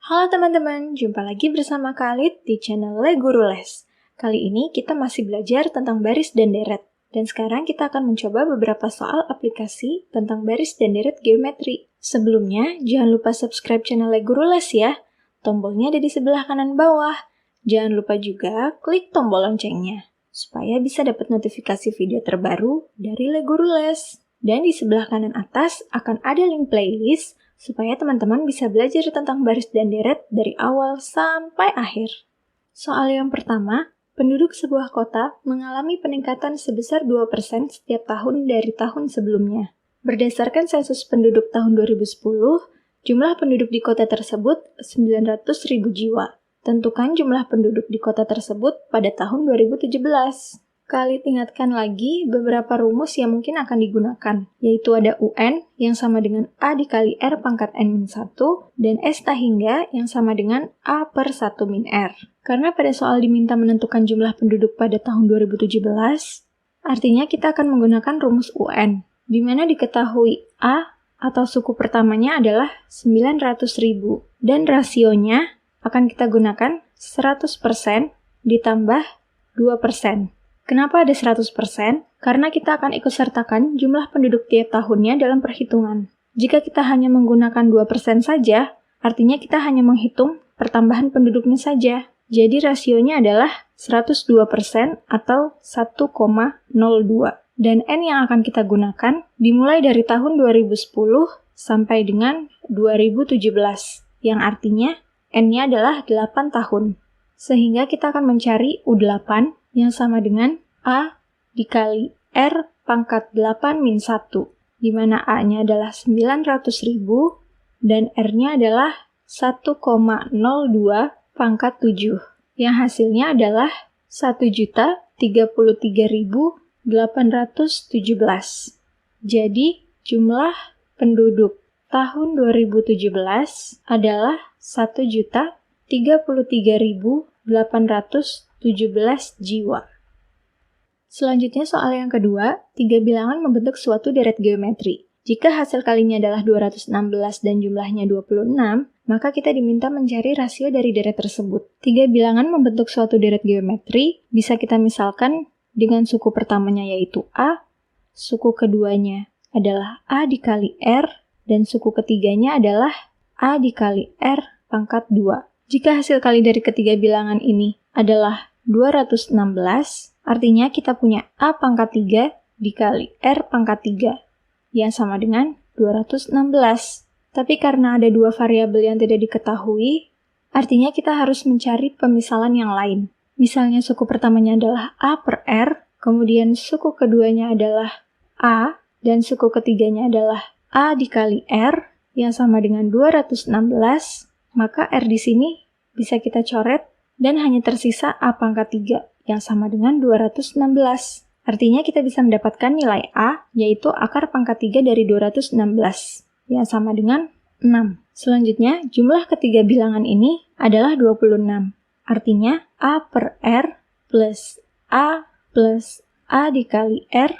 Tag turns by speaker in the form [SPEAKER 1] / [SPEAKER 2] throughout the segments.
[SPEAKER 1] Halo teman-teman, jumpa lagi bersama Khalid di channel Le Guru Les. Kali ini kita masih belajar tentang baris dan deret. Dan sekarang kita akan mencoba beberapa soal aplikasi tentang baris dan deret geometri. Sebelumnya, jangan lupa subscribe channel Le Guru Les ya. Tombolnya ada di sebelah kanan bawah. Jangan lupa juga klik tombol loncengnya, supaya bisa dapat notifikasi video terbaru dari Le Guru Les. Dan di sebelah kanan atas akan ada link playlist supaya teman-teman bisa belajar tentang baris dan deret dari awal sampai akhir. Soal yang pertama, penduduk sebuah kota mengalami peningkatan sebesar 2% setiap tahun dari tahun sebelumnya. Berdasarkan sensus penduduk tahun 2010, jumlah penduduk di kota tersebut 900.000 jiwa. Tentukan jumlah penduduk di kota tersebut pada tahun 2017. Khalid ingatkan lagi beberapa rumus yang mungkin akan digunakan, yaitu ada UN yang sama dengan A dikali R pangkat N-1 dan S hingga yang sama dengan A per 1 min R. Karena pada soal diminta menentukan jumlah penduduk pada tahun 2017, artinya kita akan menggunakan rumus UN, di mana diketahui A atau suku pertamanya adalah 900.000 dan rasionya akan kita gunakan 100% ditambah 2%. Kenapa ada 100%? Karena kita akan ikut sertakan jumlah penduduk tiap tahunnya dalam perhitungan. Jika kita hanya menggunakan 2% saja, artinya kita hanya menghitung pertambahan penduduknya saja. Jadi rasionya adalah 102% atau 1,02. Dan N yang akan kita gunakan dimulai dari tahun 2010 sampai dengan 2017, yang artinya N-nya adalah 8 tahun. Sehingga kita akan mencari U8 yang sama dengan A dikali R pangkat 8 min 1, di mana A-nya adalah 900.000 dan R-nya adalah 1,02 pangkat 7, yang hasilnya adalah 1.033.817. Jadi, jumlah penduduk tahun 2017 adalah 1.033.817 jiwa. Selanjutnya soal yang kedua, 3 bilangan membentuk suatu deret geometri. Jika hasil kalinya adalah 216 dan jumlahnya 26, maka kita diminta mencari rasio dari deret tersebut. 3 bilangan membentuk suatu deret geometri bisa kita misalkan dengan suku pertamanya yaitu A, suku keduanya adalah A dikali R, dan suku ketiganya adalah A dikali R pangkat 2. Jika hasil kali dari ketiga bilangan ini adalah 216, artinya kita punya A pangkat 3 dikali R pangkat 3, yang sama dengan 216. Tapi karena ada dua variabel yang tidak diketahui, artinya kita harus mencari pemisalan yang lain. Misalnya suku pertamanya adalah A per R, kemudian suku keduanya adalah A, dan suku ketiganya adalah A dikali R, yang sama dengan 216, maka R di sini bisa kita coret dan hanya tersisa A pangkat 3 yang sama dengan 216. Artinya kita bisa mendapatkan nilai A, yaitu akar pangkat 3 dari 216, yang sama dengan 6. Selanjutnya, jumlah ketiga bilangan ini adalah 26. Artinya A per R plus A dikali R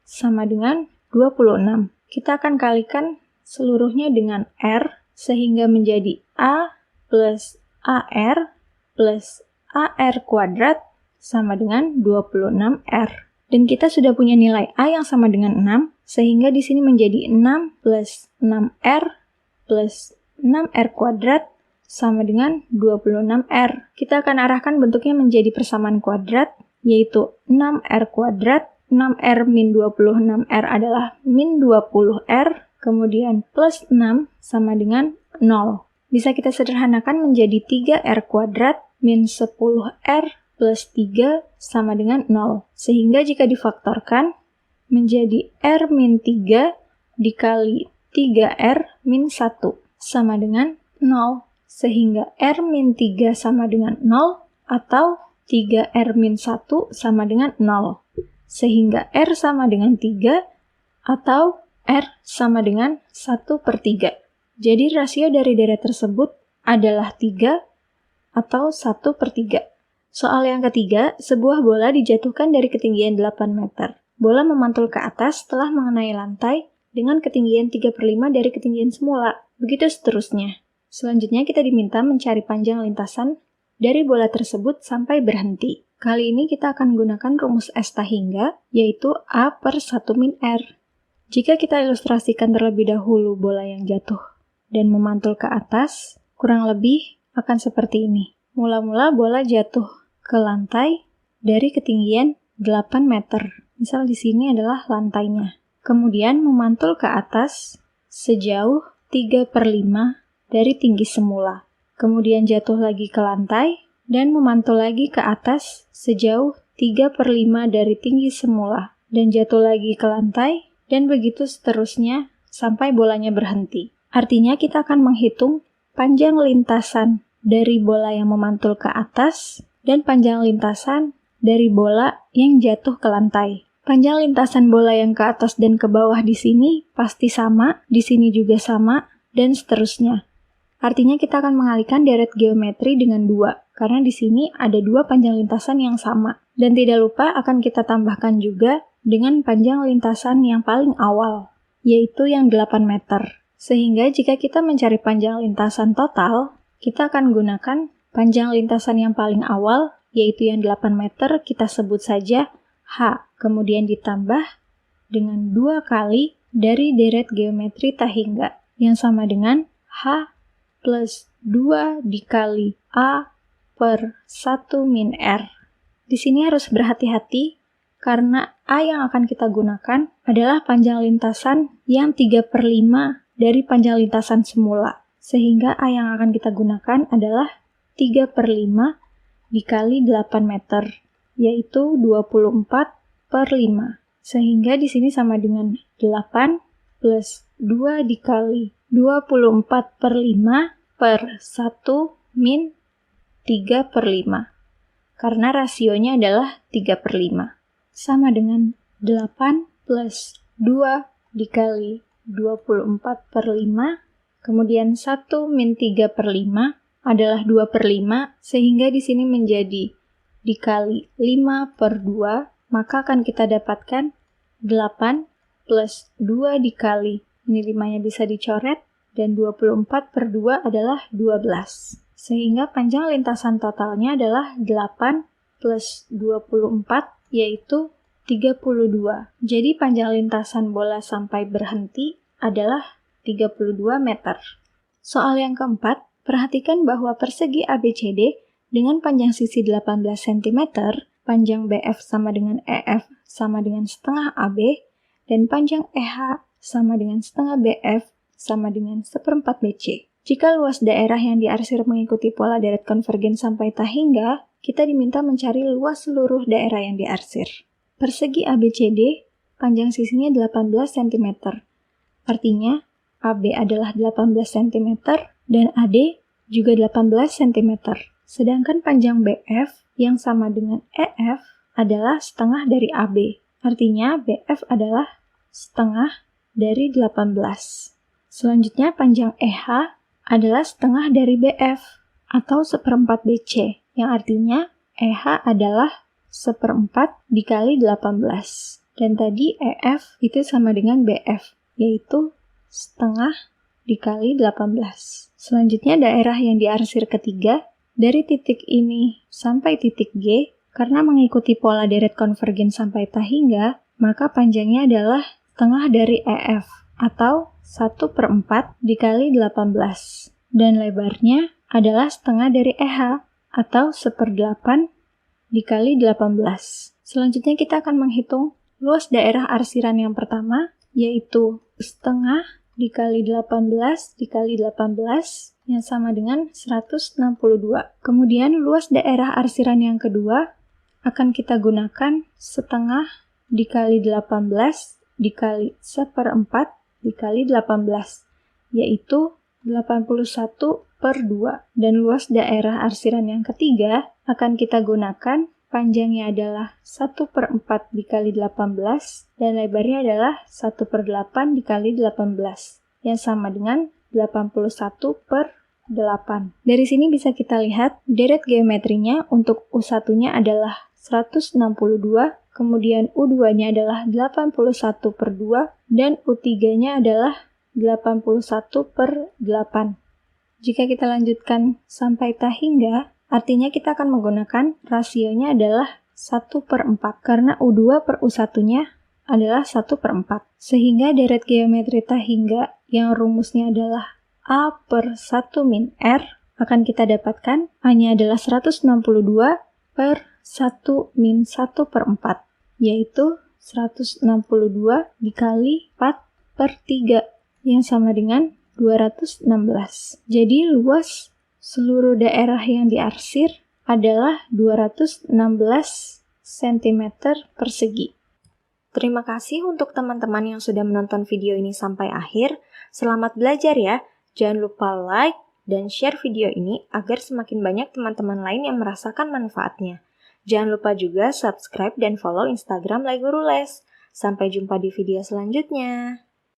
[SPEAKER 1] sama dengan 26. Kita akan kalikan seluruhnya dengan R, sehingga menjadi A plus AR plus AR kuadrat sama dengan 26R. Dan kita sudah punya nilai A yang sama dengan 6, sehingga di sini menjadi 6 plus 6R plus 6R kuadrat sama dengan 26R. Kita akan arahkan bentuknya menjadi persamaan kuadrat, yaitu 6R kuadrat, 6R min 26R adalah min 20R, kemudian plus 6 sama dengan 0. Bisa kita sederhanakan menjadi 3R kuadrat min 10R plus 3 sama dengan 0. Sehingga jika difaktorkan, menjadi R min 3 dikali 3R min 1 sama dengan 0. Sehingga R min 3 sama dengan 0 atau 3R min 1 sama dengan 0. Sehingga R sama dengan 3 atau R sama dengan 1 per 3. Jadi rasio dari deret tersebut adalah 3 atau 1 per 3. Soal yang ketiga, sebuah bola dijatuhkan dari ketinggian 8 meter. Bola memantul ke atas setelah mengenai lantai dengan ketinggian 3/5 dari ketinggian semula. Begitu seterusnya. Selanjutnya kita diminta mencari panjang lintasan dari bola tersebut sampai berhenti. Kali ini kita akan gunakan rumus S tahingga, yaitu A per 1 min R. Jika kita ilustrasikan terlebih dahulu bola yang jatuh dan memantul ke atas, kurang lebih akan seperti ini. Mula-mula bola jatuh ke lantai dari ketinggian 8 meter. Misal di sini adalah lantainya. Kemudian memantul ke atas sejauh 3/5 dari tinggi semula. Kemudian jatuh lagi ke lantai dan memantul lagi ke atas sejauh 3/5 dari tinggi semula. Dan jatuh lagi ke lantai dan begitu seterusnya sampai bolanya berhenti. Artinya kita akan menghitung panjang lintasan dari bola yang memantul ke atas dan panjang lintasan dari bola yang jatuh ke lantai. Panjang lintasan bola yang ke atas dan ke bawah di sini pasti sama, di sini juga sama, dan seterusnya. Artinya kita akan mengalihkan deret geometri dengan 2, karena di sini ada 2 panjang lintasan yang sama. Dan tidak lupa akan kita tambahkan juga dengan panjang lintasan yang paling awal, yaitu yang 8 meter. Sehingga jika kita mencari panjang lintasan total, kita akan gunakan panjang lintasan yang paling awal, yaitu yang 8 meter, kita sebut saja H, kemudian ditambah dengan 2 kali dari deret geometri tahingga, yang sama dengan H plus 2 dikali A per 1 min R. Di sini harus berhati-hati, karena A yang akan kita gunakan adalah panjang lintasan yang 3/5 dari panjang lintasan semula. Sehingga A yang akan kita gunakan adalah 3/5 dikali 8 meter, yaitu 24/5. Sehingga di sini sama dengan 8 plus 2 dikali 24/5 per 1 min 3/5. Karena rasionya adalah 3/5. Sama dengan 8 plus 2 dikali 24/5, kemudian 1 min 3/5 adalah 2/5, sehingga di sini menjadi dikali 5/2, maka akan kita dapatkan 8 plus 2 dikali, ini 5-nya bisa dicoret, dan 24/2 adalah 12. Sehingga panjang lintasan totalnya adalah 8 plus 24, yaitu 32. Jadi panjang lintasan bola sampai berhenti adalah 32 meter. Soal yang keempat, perhatikan bahwa persegi ABCD dengan panjang sisi 18 cm, panjang BF sama dengan EF sama dengan setengah AB, dan panjang EH sama dengan setengah BF sama dengan 1/4 BC. Jika luas daerah yang diarsir mengikuti pola deret konvergen sampai tahingga, kita diminta mencari luas seluruh daerah yang diarsir. Persegi ABCD, panjang sisinya 18 cm. Artinya, AB adalah 18 cm dan AD juga 18 cm. Sedangkan panjang BF yang sama dengan EF adalah setengah dari AB. Artinya, BF adalah setengah dari 18. Selanjutnya, panjang EH adalah setengah dari BF atau 1/4 BC, yang artinya EH adalah 1/4 dikali 18. Dan tadi EF itu sama dengan BF, yaitu setengah dikali 18. Selanjutnya daerah yang diarsir ketiga, dari titik ini sampai titik G, karena mengikuti pola deret konvergen sampai tahingga, maka panjangnya adalah setengah dari EF, atau 1/4 dikali 18. Dan lebarnya adalah setengah dari EH, atau 1/8 dikali 18. Selanjutnya kita akan menghitung luas daerah arsiran yang pertama, yaitu setengah dikali 18 dikali 18, yang sama dengan 162. Kemudian luas daerah arsiran yang kedua akan kita gunakan setengah dikali 18 dikali 1/4 dikali 18, yaitu 81/2. Dan luas daerah arsiran yang ketiga akan kita gunakan panjangnya adalah 1/4 dikali 18 dan lebarnya adalah 1/8 dikali 18, yang sama dengan 81/8. Dari sini bisa kita lihat deret geometrinya untuk U1-nya adalah 162, kemudian U2-nya adalah 81/2, dan U3-nya adalah 81/8. Jika kita lanjutkan sampai tak hingga, artinya kita akan menggunakan rasionya adalah 1/4, karena U2 per U1-nya adalah 1/4. Sehingga deret geometri tak hingga yang rumusnya adalah A per 1 min R akan kita dapatkan A-nya adalah 162 per 1 min 1/4, yaitu 162 dikali 4/3 yang sama dengan 216. Jadi luas seluruh daerah yang diarsir adalah 216 cm persegi. Terima kasih untuk teman-teman yang sudah menonton video ini sampai akhir. Selamat belajar ya. Jangan lupa like dan share video ini agar semakin banyak teman-teman lain yang merasakan manfaatnya. Jangan lupa juga subscribe dan follow Instagram Lai Guru Les. Sampai jumpa di video selanjutnya.